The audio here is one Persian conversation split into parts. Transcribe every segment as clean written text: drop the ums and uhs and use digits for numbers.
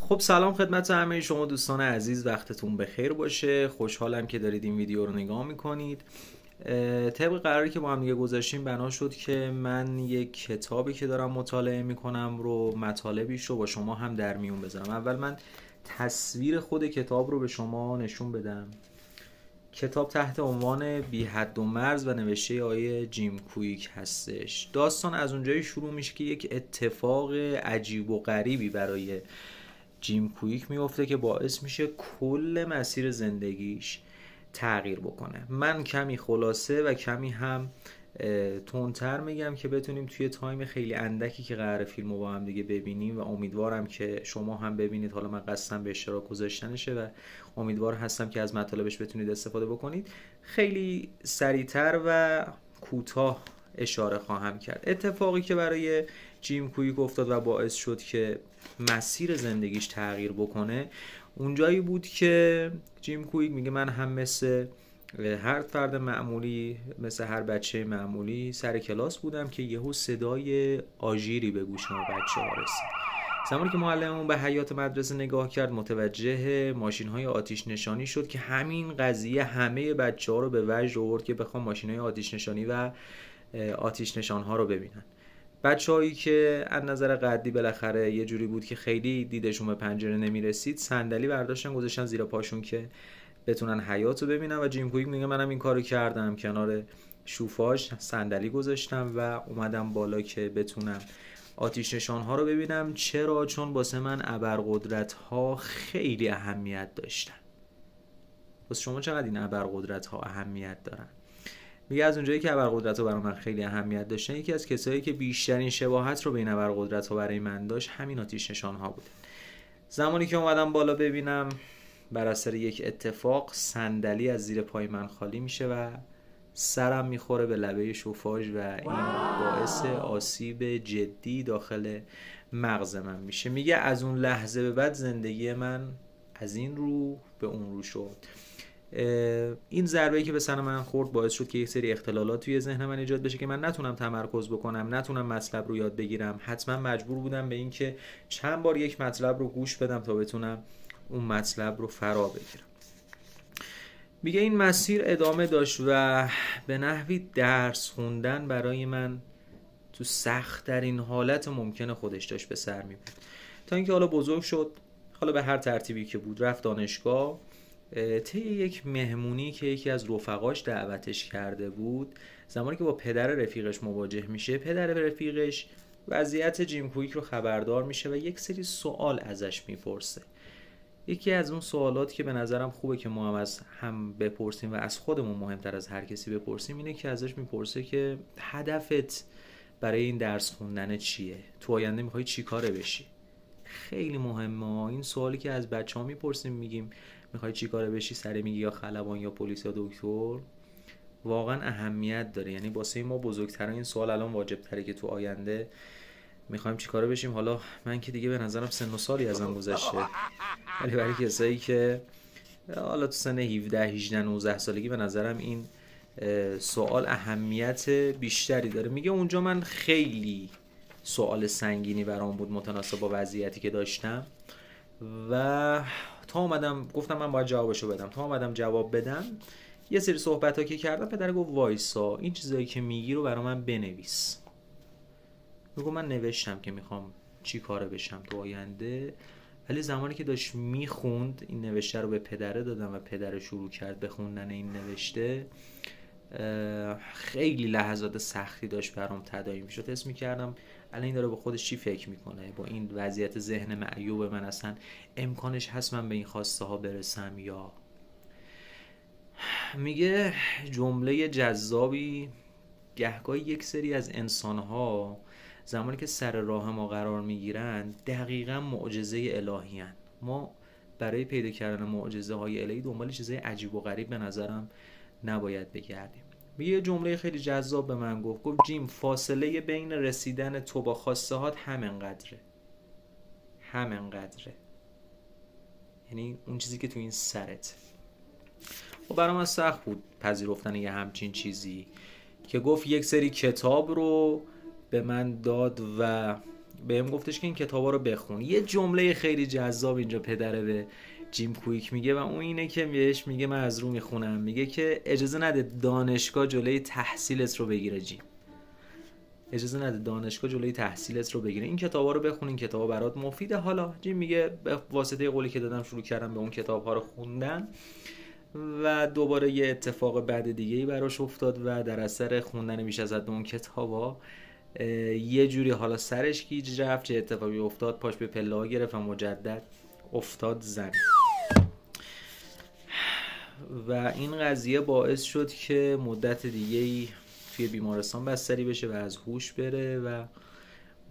خب سلام خدمت همه شما دوستان عزیز، وقتتون بخیر باشه. خوشحالم که دارید این ویدیو رو نگاه میکنید. طبق قراری که با هم دیگه گذاشتیم بنا شد که من یک کتابی که دارم مطالعه میکنم رو مطالبیش رو با شما هم در میون بذارم. اول من تصویر خود کتاب رو به شما نشون بدم. کتاب تحت عنوان بی حد و مرز و نوشته آقای جیم کویک هستش. داستان از اونجایی شروع میشه که یک اتفاق عجیب و غریبی برای جیم کویک میفته که باعث میشه کل مسیر زندگیش تغییر بکنه. من کمی خلاصه و کمی هم تندتر میگم که بتونیم توی تایم خیلی اندکی که قراره فیلمو با هم دیگه ببینیم و امیدوارم که شما هم ببینید. حالا من قصدم به اشتراک گذاشتنشه و امیدوار هستم که از مطالبش بتونید استفاده بکنید. خیلی سریعتر و کوتاه اشاره خواهم کرد. اتفاقی که برای جیم کویک افتاد و باعث شد که مسیر زندگیش تغییر بکنه اونجایی بود که جیم کویک میگه من هم مثل هر فرد معمولی، مثل هر بچه معمولی سر کلاس بودم که یهو صدای آژیری به گوش ما بچه‌ها رسید. زمانی که معلممون به حیاط مدرسه نگاه کرد متوجه ماشین‌های آتش نشانی شد که همین قضیه همه بچه‌ها رو به وجد آورد که بخوام ماشین‌های آتش نشانی و آتش نشان‌ها رو ببینن. بچه‌هایی که از نظر قدی بالاخره یه جوری بود که خیلی دیدشون به پنجره نمی‌رسید، صندلی برداشتن گذاشتن زیر پاشون که بتونن حیاط رو ببینن و جیم کویک میگه منم این کارو کردم، کنار شوفاژ صندلی گذاشتم و اومدم بالا که بتونم آتش نشان‌ها رو ببینم. چرا؟ چون واسه من ابرقدرت‌ها خیلی اهمیت داشتن. واسه شما چقدر این ابرقدرت‌ها اهمیت دارن؟ میگه از اونجایی که ابرقدرت‌ها برای من خیلی اهمیت داشتن، یکی از کسایی که بیشترین شباهت رو بین ابرقدرت‌ها برای من داشت همین آتش نشان‌ها بود. زمانی که اومدم بالا ببینم بر اثر یک اتفاق صندلی از زیر پای من خالی میشه و سرم میخوره به لبه شوفاژ و این باعث آسیب جدی داخل مغز من میشه. میگه از اون لحظه به بعد زندگی من از این رو به اون رو شد. این ضربه‌ای که به سر من خورد باعث شد که یک سری اختلالات توی ذهن من ایجاد بشه که من نتونم تمرکز بکنم، نتونم مطلب رو یاد بگیرم. حتما مجبور بودم به این که چند بار یک مطلب رو گوش بدم تا بتونم اون مطلب رو فرا بگیرم. میگه این مسیر ادامه داشت و به نحوی درس خوندن برای من تو سخت در این حالت ممکن خودش داشت به سر میبرد تا اینکه حالا بزرگ شد. حالا به هر ترتیبی که بود رفت دانشگاه. طی یک مهمونی که یکی از رفقاش دعوتش کرده بود، زمانی که با پدر رفیقش مواجه میشه، پدر رفیقش وضعیت جیم کویک رو خبردار میشه و یک سری سوال ازش میپرسه. یکی از اون سوالات که به نظرم خوبه که ما هم از هم بپرسیم و از خودمون مهمتر از هر کسی بپرسیم اینه که ازش میپرسه که هدفت برای این درس خوندن چیه؟ تو آینده میخوای چی کاره بشی؟ خیلی مهمه این سوالی که از بچه‌ها میپرسیم، میگیم میخوای چی کاره بشی، سری میگی یا خلبان یا پلیس یا دکتر. واقعا اهمیت داره. یعنی واسه ما بزرگترین این سوال الان واجب تره که تو آینده میخوایم چی کاره بشیم. حالا من که دیگه به نظرم سن و سالی ازم گذشته، ولی برای کسایی که حالا تو سن 17 18 19 سالگی به نظرم این سوال اهمیت بیشتری داره. میگه اونجا من خیلی سوال سنگینی برام بود متناسب با وضعیتی که داشتم و تا اومدم گفتم من باید جوابشو بدم. تا اومدم جواب بدم یه سری صحبت‌ها که کردم، پدر گفت وایسا این چیزایی که میگی رو برای من بنویس. میگم من نوشتم که میخوام چی کاره بشم تو آینده، ولی زمانی که داشت میخوند این نوشته رو به پدره دادم و پدر شروع کرد به خوندن این نوشته. خیلی لحظات سختی داشت برام تداعی میشد. حس میکردم الان این داره با خودش چی فکر میکنه، با این وضعیت ذهن معیوب من اصلا امکانش هست من به این خواسته ها برسم یا. میگه جمله جذابی، گهگاهی یک سری از انسان‌ها زمانی که سر راه ما قرار میگیرن دقیقاً معجزه الهی هن. ما برای پیدا کردن معجزه های الهی دنبال چیزای عجیب و غریب به نظرم نباید بگردیم. یه جمله خیلی جذاب به من گفت جیم فاصله بین رسیدن تو با خواسته هات همینقدره. یعنی اون چیزی که تو این سرت. و برای من سخت بود پذیرفتن یه همچین چیزی که گفت یک سری کتاب رو به من داد و بهم گفتش که این کتابا رو بخون. یه جمله خیلی جذاب اینجا پدره به جیم کویک میگه و اون اینه که بهش میگه من از رو میخونم، میگه که اجازه نده دانشگاه جلوی تحصیلت رو بگیره جیم. اجازه نده دانشگاه جلوی تحصیلت رو بگیره. این کتابا رو بخون، این کتابا برات مفیده. حالا جیم میگه به واسطه قولی که دادم شروع کردم به اون کتاب‌ها رو خوندن و دوباره یه اتفاق بد دیگه‌ای براش افتاد و در اثر خوندن بیش از حد اون کتابا یه جوری حالا سرش گیج رفت. چه اتفاقی افتاد؟ پاش به پله‌ها گرفت و مجدد افتاد زمین و این قضیه باعث شد که مدت دیگه‌ای توی بیمارستان بستری بشه و از هوش بره و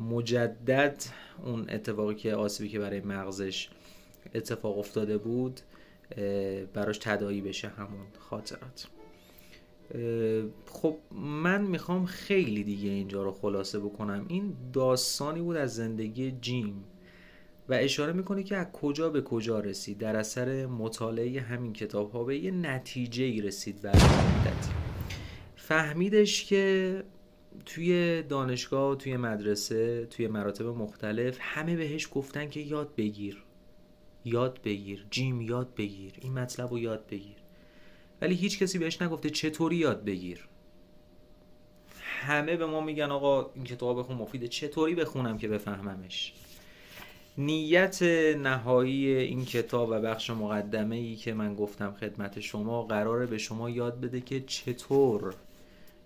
مجدد اون اتفاقی که آسیبی که برای مغزش اتفاق افتاده بود براش تداعی بشه، همون خاطرات. خب من میخوام خیلی دیگه اینجا رو خلاصه بکنم. این داستانی بود از زندگی جیم و اشاره میکنه که از کجا به کجا رسید. در اثر مطالعه همین کتاب ها به یه نتیجه‌ای رسید بعد مدتی. فهمیدش که توی دانشگاه، توی مدرسه، توی مراتب مختلف همه بهش گفتن که یاد بگیر جیم، یاد بگیر این مطلب رو یاد بگیر، ولی هیچ کسی بهش نگفته چطوری یاد بگیر. همه به ما میگن آقا این کتاب بخون مفیده، چطوری بخونم که بفهممش؟ نیت نهایی این کتاب و بخش مقدمه‌ای که من گفتم خدمت شما قراره به شما یاد بده که چطور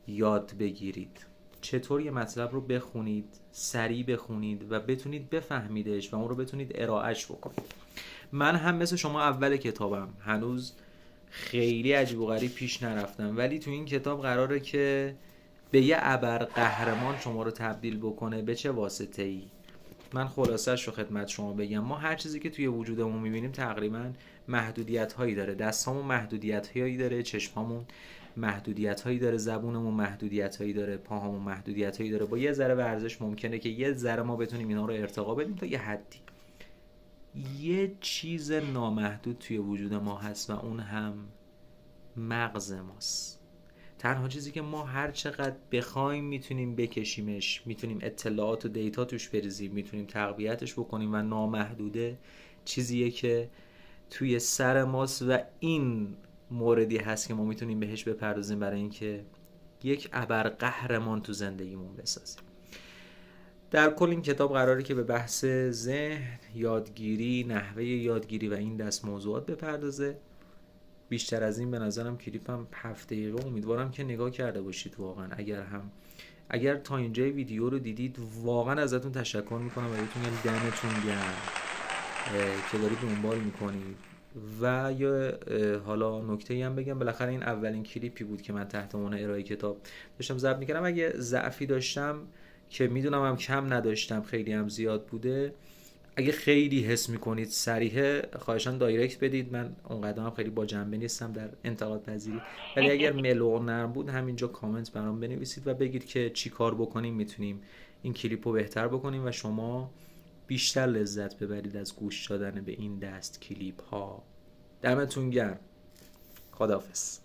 یاد بگیرید، چطور یه مطلب رو بخونید، سریع بخونید و بتونید بفهمیدش و اون رو بتونید ارائهش بکنید. من هم مثل شما اول کتابم هنوز خیلی عجیب و غریب پیش نرفتم، ولی تو این کتاب قراره که به یه ابرقهرمان شما رو تبدیل بکنه. به چه واسطه‌ای؟ من خلاصه‌اش رو خدمت شما بگم. ما هر چیزی که توی وجودمون می‌بینیم تقریباً محدودیت‌هایی داره. دستامون محدودیت‌هایی داره، چشمامون محدودیت‌هایی داره، زبونمون محدودیت‌هایی داره، پاهامون محدودیت‌هایی داره. با یه ذره ورزش ممکنه که یه ذره ما بتونیم اینا رو ارتقا بدیم تا یه حدی. یه چیز نامحدود توی وجود ما هست و اون هم مغز ماست. تنها چیزی که ما هر چقدر بخوایم میتونیم بکشیمش، میتونیم اطلاعات و دیتا توش بریزیم، میتونیم تقویتش بکنیم و نامحدوده چیزیه که توی سر ماست و این موردی هست که ما میتونیم بهش بپردازیم برای اینکه یک ابرقهرمان تو زندگیمون بسازیم. در کل این کتاب قراره که به بحث ذهن، یادگیری، نحوه یادگیری و این دست موضوعات بپردازه. بیشتر از این به نظرم کلیپم 7 دقیقه، امیدوارم که نگاه کرده باشید. واقعا اگر تا اینجای ویدیو رو دیدید واقعا ازتون تشکر میکنم و بهتون میگم دمتون گرم که دارید دنبال میکنید. و یا حالا نکته‌ای هم بگم، بالاخره این اولین کلیپی بود که من تحت عنوان ارائه کتاب داشتم ضبط میکردم. اگه ضعفی داشتم که میدونم هم کم نداشتم، خیلی هم زیاد بوده، اگه خیلی حس میکنید صریحه خواهشاً دایرکت بدید. من اونقدر هم خیلی با جنبه نیستم در انتقاد پذیری، ولی اگر ملو و نرم بود همینجا کامنت برام بنویسید و بگید که چی کار بکنیم میتونیم این کلیپ رو بهتر بکنیم و شما بیشتر لذت ببرید از گوش دادن به این دست کلیپ ها. دمتون گرم. خداحافظ.